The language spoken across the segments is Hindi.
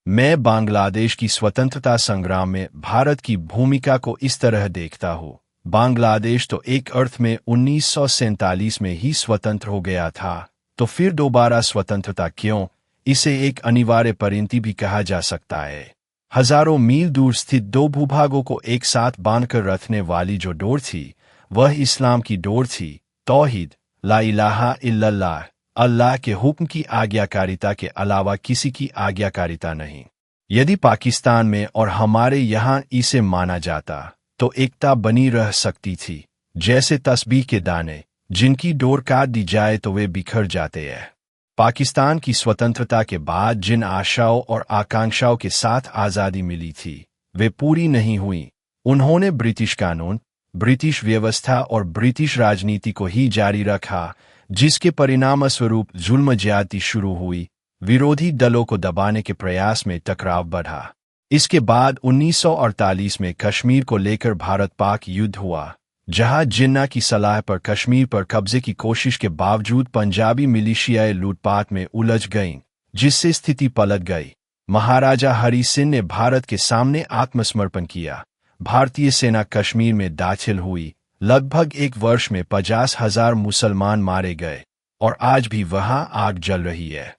मैं बांग्लादेश की स्वतंत्रता संग्राम में भारत की भूमिका को इस तरह देखता हूँ। बांग्लादेश तो एक अर्थ में 1947 में ही स्वतंत्र हो गया था, तो फिर दोबारा स्वतंत्रता क्यों? इसे एक अनिवार्य परिणति भी कहा जा सकता है। हजारों मील दूर स्थित दो भूभागों को एक साथ बांधकर रखने वाली जो डोर थी, वह इस्लाम की डोर थी। तौहीद, ला इलाहा इल्लल्लाह, अल्लाह के हुक्म की आज्ञाकारिता के अलावा किसी की आज्ञाकारिता नहीं। यदि पाकिस्तान में और हमारे यहाँ इसे माना जाता, तो एकता बनी रह सकती थी। जैसे तस्बीह के दाने, जिनकी डोर काट दी जाए तो वे बिखर जाते हैं। पाकिस्तान की स्वतंत्रता के बाद जिन आशाओं और आकांक्षाओं के साथ आज़ादी मिली थी, वे पूरी नहीं हुई। उन्होंने ब्रिटिश कानून, ब्रिटिश व्यवस्था और ब्रिटिश राजनीति को ही जारी रखा, जिसके परिणामस्वरूप जुल्म ज्यादती शुरू हुई। विरोधी दलों को दबाने के प्रयास में टकराव बढ़ा। इसके बाद 1948 में कश्मीर को लेकर भारत-पाक युद्ध हुआ, जहां जिन्ना की सलाह पर कश्मीर पर कब्जे की कोशिश के बावजूद पंजाबी मिलिशियाएं लूटपाट में उलझ गईं, जिससे स्थिति पलट गई। महाराजा हरि सिंह ने भारत के सामने आत्मसमर्पण किया। भारतीय सेना कश्मीर में दाखिल हुई। लगभग एक वर्ष में 50,000 मुसलमान मारे गए और आज भी वहां आग जल रही है।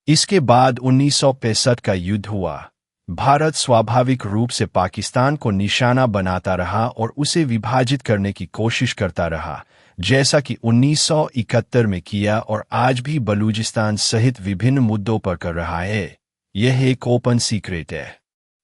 इसके बाद 1965 का युद्ध हुआ। भारत स्वाभाविक रूप से पाकिस्तान को निशाना बनाता रहा और उसे विभाजित करने की कोशिश करता रहा, जैसा कि 1971 में किया और आज भी बलूचिस्तान सहित विभिन्न मुद्दों पर कर रहा है। यह एक ओपन सीक्रेट है।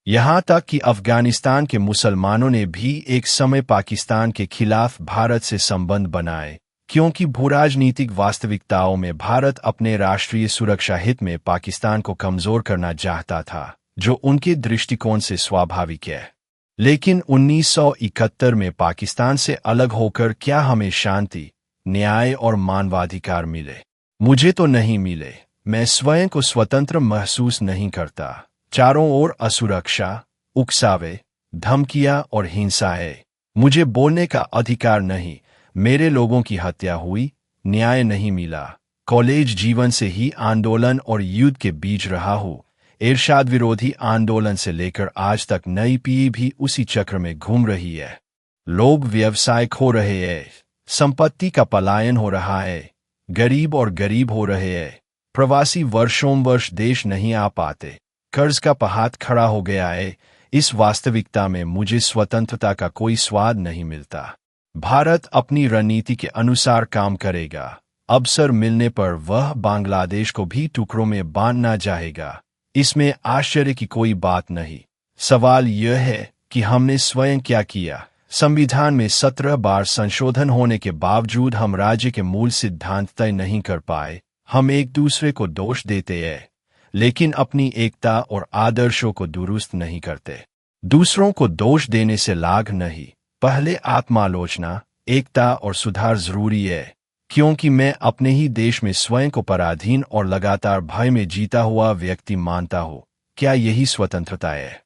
यहाँ तक कि अफगानिस्तान के मुसलमानों ने भी एक समय पाकिस्तान के खिलाफ भारत से संबंध बनाए, क्योंकि भूराजनीतिक वास्तविकताओं में भारत अपने राष्ट्रीय सुरक्षा हित में पाकिस्तान को कमजोर करना चाहता था, जो उनके दृष्टिकोण से स्वाभाविक है। लेकिन 1971 में पाकिस्तान से अलग होकर क्या हमें शांति, न्याय और मानवाधिकार मिले? मुझे तो नहीं मिले। मैं स्वयं को स्वतंत्र महसूस नहीं करता। चारों ओर असुरक्षा, उकसावे, धमकियां और हिंसा है। मुझे बोलने का अधिकार नहीं। मेरे लोगों की हत्या हुई, न्याय नहीं मिला। कॉलेज जीवन से ही आंदोलन और युद्ध के बीच रहा हूं। इरशाद विरोधी आंदोलन से लेकर आज तक नई पीढ़ी भी उसी चक्र में घूम रही है। लोग व्यवसाय खो रहे हैं, संपत्ति का पलायन हो रहा है, गरीब और गरीब हो रहे हैं, प्रवासी वर्षों वर्ष देश नहीं आ पाते, कर्ज का पहाड़ खड़ा हो गया है। इस वास्तविकता में मुझे स्वतंत्रता का कोई स्वाद नहीं मिलता। भारत अपनी रणनीति के अनुसार काम करेगा। अवसर मिलने पर वह बांग्लादेश को भी टुकड़ों में बांटना चाहेगा। इसमें आश्चर्य की कोई बात नहीं। सवाल यह है कि हमने स्वयं क्या किया। संविधान में 17 बार संशोधन होने के बावजूद हम राज्य के मूल सिद्धांत तय नहीं कर पाए। हम एक दूसरे को दोष देते हैं, लेकिन अपनी एकता और आदर्शों को दुरुस्त नहीं करते। दूसरों को दोष देने से लाभ नहीं। पहले आत्मालोचना, एकता और सुधार जरूरी है, क्योंकि मैं अपने ही देश में स्वयं को पराधीन और लगातार भय में जीता हुआ व्यक्ति मानता हूँ। क्या यही स्वतंत्रता है?